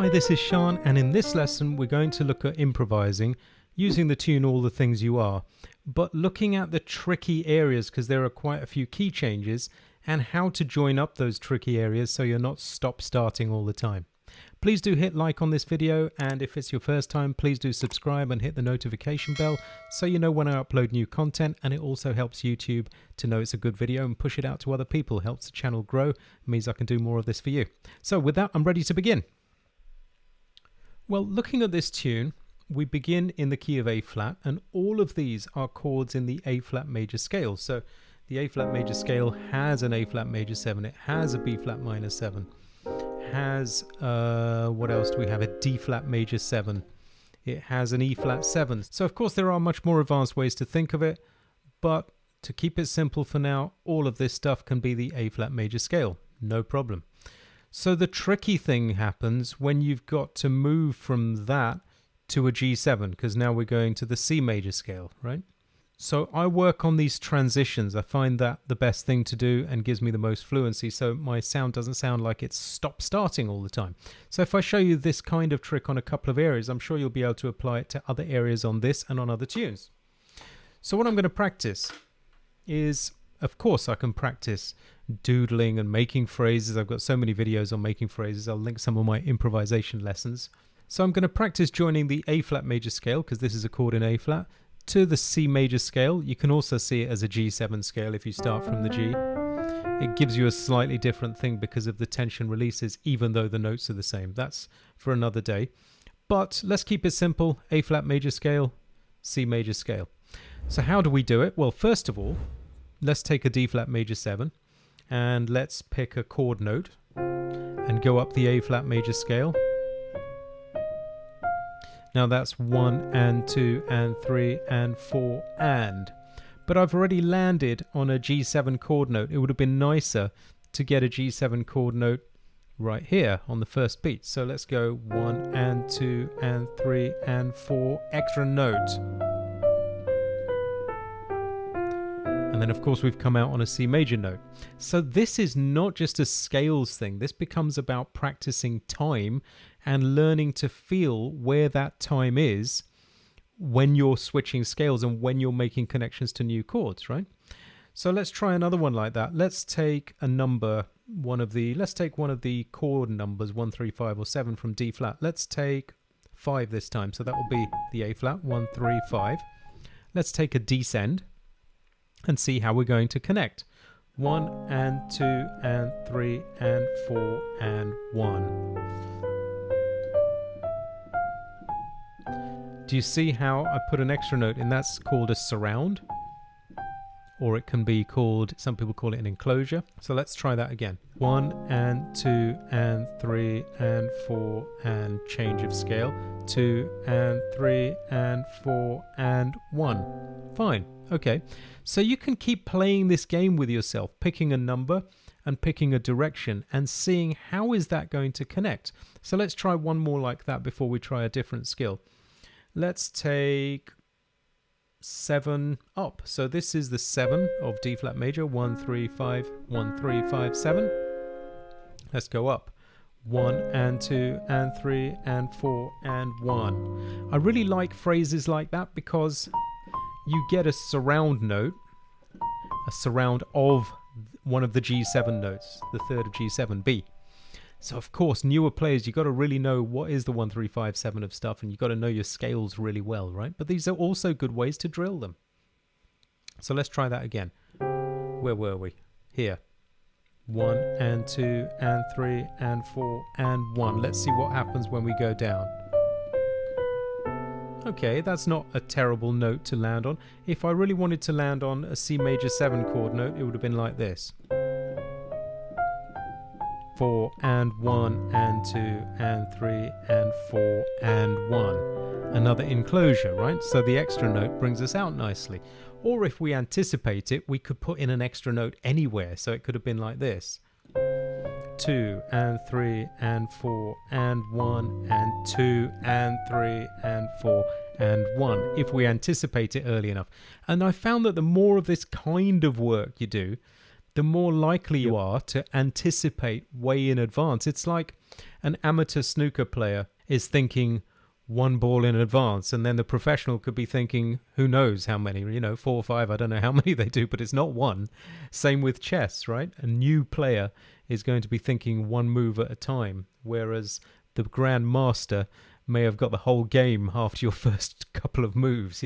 Hi, this is Sean, and in this lesson we're going to look at improvising using the tune All the Things You Are, but looking at the tricky areas because there are quite a few key changes and how to join up those tricky areas so you're not stop-starting all the time. Please do hit like on this video, and if it's your first time, please do subscribe and hit the notification bell so you know when I upload new content, and it also helps YouTube to know it's a good video and push it out to other people. Helps the channel grow, means I can do more of this for you. So with that, I'm ready to begin. Well, looking at this tune, we begin in the key of A flat, and all of these are chords in the A flat major scale. So the A flat major scale has an A flat major 7, it has a B flat minor 7, has what else do we have? A D flat major 7, it has an E flat 7. So of course there are much more advanced ways to think of it, but to keep it simple for now, all of this stuff can be the A flat major scale, no problem. So the tricky thing happens when you've got to move from that to a G7, because now we're going to the C major scale, right? So I work on these transitions. I find that the best thing to do and gives me the most fluency, so my sound doesn't sound like it's stop-starting all the time. So if I show you this kind of trick on a couple of areas, I'm sure you'll be able to apply it to other areas on this and on other tunes. So what I'm going to practice is, of course, I can practice doodling and making phrases. I've got so many videos on making phrases. I'll link some of my improvisation lessons. So I'm going to practice joining the A flat major scale, because this is a chord in A flat, to the C major scale. You can also see it as a G7 scale if you start from the G. It gives you a slightly different thing because of the tension releases, even though the notes are the same. That's for another day. But let's keep it simple. A flat major scale, C major scale. So how do we do it? Well, first of all, let's take a D flat major 7 and let's pick a chord note and go up the A flat major scale. Now that's 1 and 2 and 3 and 4 and. But I've already landed on a G7 chord note. It would have been nicer to get a G7 chord note right here on the first beat. So let's go 1 and 2 and 3 and 4, extra note. And then of course we've come out on a C major note. So this is not just a scales thing. This becomes about practicing time and learning to feel where that time is when you're switching scales and when you're making connections to new chords, right? So let's try another one like that. Let's take a number, let's take one of the chord numbers, 1, 3, 5 or 7 from D flat. Let's take 5 this time. So that will be the A flat, 1, 3, 5. Let's take a descend and see how we're going to connect. 1 and 2 and 3 and 4 and 1. Do you see how I put an extra note in? That's called a surround, or it can be called, some people call it an enclosure. So let's try that again. 1 and 2 and 3 and 4 and change of scale. 2 and 3 and 4 and 1. Fine. Okay, so you can keep playing this game with yourself, picking a number and picking a direction and seeing how is that going to connect. So let's try one more like that before we try a different skill. Let's take 7 up. So this is the 7 of D flat major, 1, 3, 5, 1, 3, 5, 7. Let's go up. 1 and 2 and 3 and 4 and 1. I really like phrases like that because you get a surround note, a surround of one of the G7 notes, the third of G7, B. So of course, newer players, you've got to really know what is the 1, 3, 5, 7 of stuff, and you've got to know your scales really well, right? But these are also good ways to drill them. So let's try that again. Where were we? Here. 1 and 2 and 3 and 4 and 1. Let's see what happens when we go down. Okay, that's not a terrible note to land on. If I really wanted to land on a C major 7 chord note, it would have been like this. 4 and 1 and 2 and 3 and 4 and 1. Another enclosure, right? So the extra note brings us out nicely. Or if we anticipate it, we could put in an extra note anywhere. So it could have been like this. 2 and 3 and 4 and 1 and 2 and 3 and 4 and 1 if we anticipate it early enough. And I found that the more of this kind of work you do, the more likely you are to anticipate way in advance. It's like an amateur snooker player is thinking one ball in advance, and then the professional could be thinking who knows how many, 4 or 5, I don't know how many they do, but it's not one. Same with chess, right? A new player is going to be thinking one move at a time, whereas the grandmaster may have got the whole game after your first couple of moves.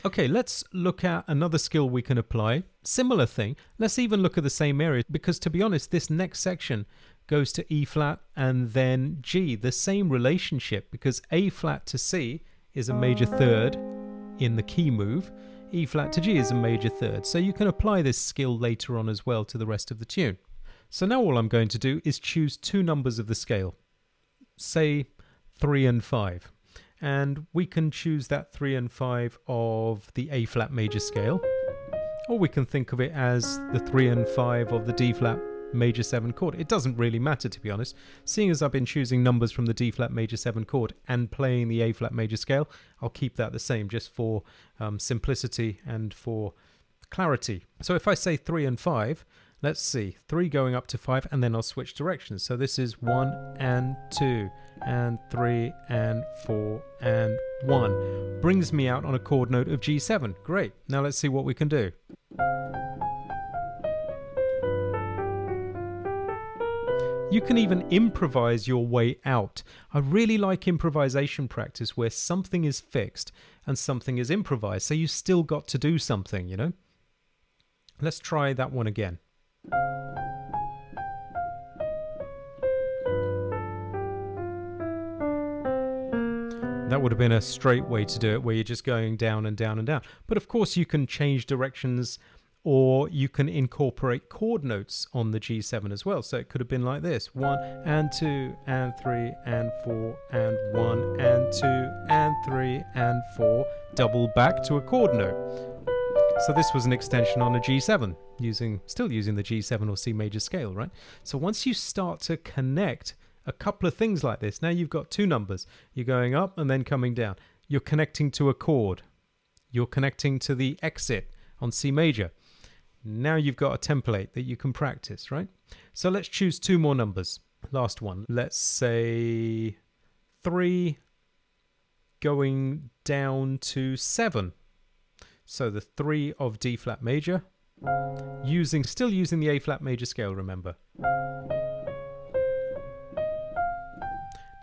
Okay, let's look at another skill we can apply. Similar thing. Let's even look at the same area, because to be honest, this next section goes to E flat and then G. The same relationship, because A flat to C is a major third in the key move. E flat to G is a major third. So you can apply this skill later on as well to the rest of the tune. So now all I'm going to do is choose two numbers of the scale. Say 3 and 5. And we can choose that 3 and 5 of the A flat major scale. Or we can think of it as the 3 and 5 of the D flat major 7 chord. It doesn't really matter, to be honest. Seeing as I've been choosing numbers from the D flat major 7 chord and playing the A flat major scale, I'll keep that the same just for simplicity and for clarity. So if I say 3 and 5, let's see, 3 going up to 5, and then I'll switch directions. So this is 1 and 2 and 3 and 4 and 1. Brings me out on a chord note of G7. Great. Now let's see what we can do. You can even improvise your way out. I really like improvisation practice where something is fixed and something is improvised. So you still got to do something, Let's try that one again. That would have been a straight way to do it, where you're just going down and down and down. But of course you can change directions, or you can incorporate chord notes on the G7 as well. So it could have been like this: 1 and 2 and 3 and 4 and 1 and 2 and 3 and 4, double back to a chord note. So this was an extension on a G7, still using the G7 or C major scale, right? So once you start to connect a couple of things like this, now you've got two numbers. You're going up and then coming down. You're connecting to a chord. You're connecting to the exit on C major. Now you've got a template that you can practice, right? So let's choose two more numbers. Last one. Let's say 3 going down to 7. So the 3 of D flat major, still using the A flat major scale, remember.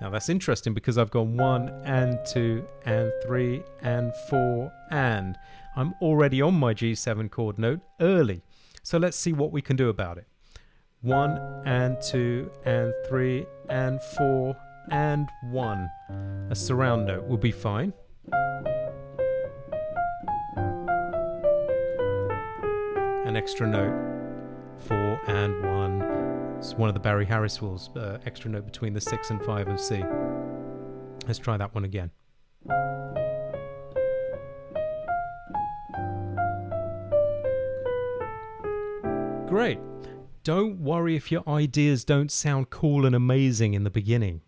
Now that's interesting because I've gone 1 and 2 and 3 and 4 and I'm already on my G7 chord note early. So let's see what we can do about it. 1 and 2 and 3 and 4 and 1. A surround note will be fine. An extra note, 4 and 1. It's one of the Barry Harris rules, extra note between the 6 and 5 of C. Let's try that one again. Great. Don't worry if your ideas don't sound cool and amazing in the beginning.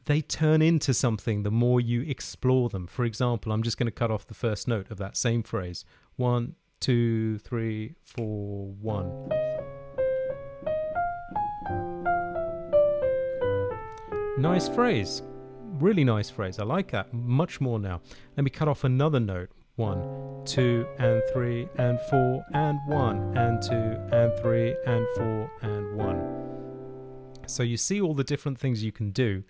They turn into something the more you explore them. For example, I'm just going to cut off the first note of that same phrase. 1, 2, 3, 4, 1. Nice phrase. Really nice phrase. I like that much more now. Let me cut off another note. 1, 2, and 3, and 4, and 1, and 2, and 3, and 4, and 1. So you see all the different things you can do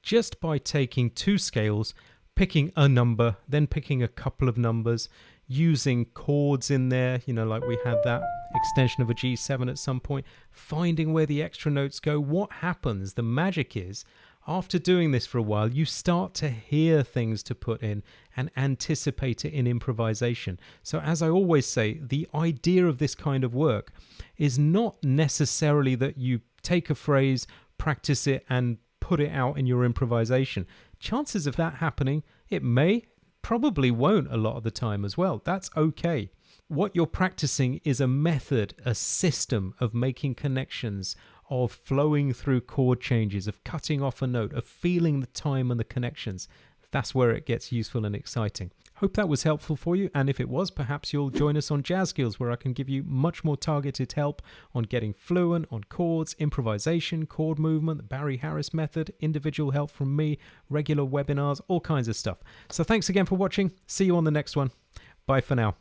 just by taking two scales, picking a number, then picking a couple of numbers, using chords in there, like we had that extension of a G7 at some point, finding where the extra notes go. What happens, the magic is, after doing this for a while, you start to hear things to put in and anticipate it in improvisation. So as I always say, the idea of this kind of work is not necessarily that you take a phrase, practice it, and put it out in your improvisation. Chances of that happening, it may, probably won't a lot of the time as well. That's okay. What you're practicing is a method, a system of making connections, of flowing through chord changes, of cutting off a note, of feeling the time and the connections. That's where it gets useful and exciting. Hope that was helpful for you, and if it was, perhaps you'll join us on Jazz Skills, where I can give you much more targeted help on getting fluent on chords, improvisation, chord movement, the Barry Harris method, individual help from me, regular webinars, all kinds of stuff. So thanks again for watching. See you on the next one. Bye for now.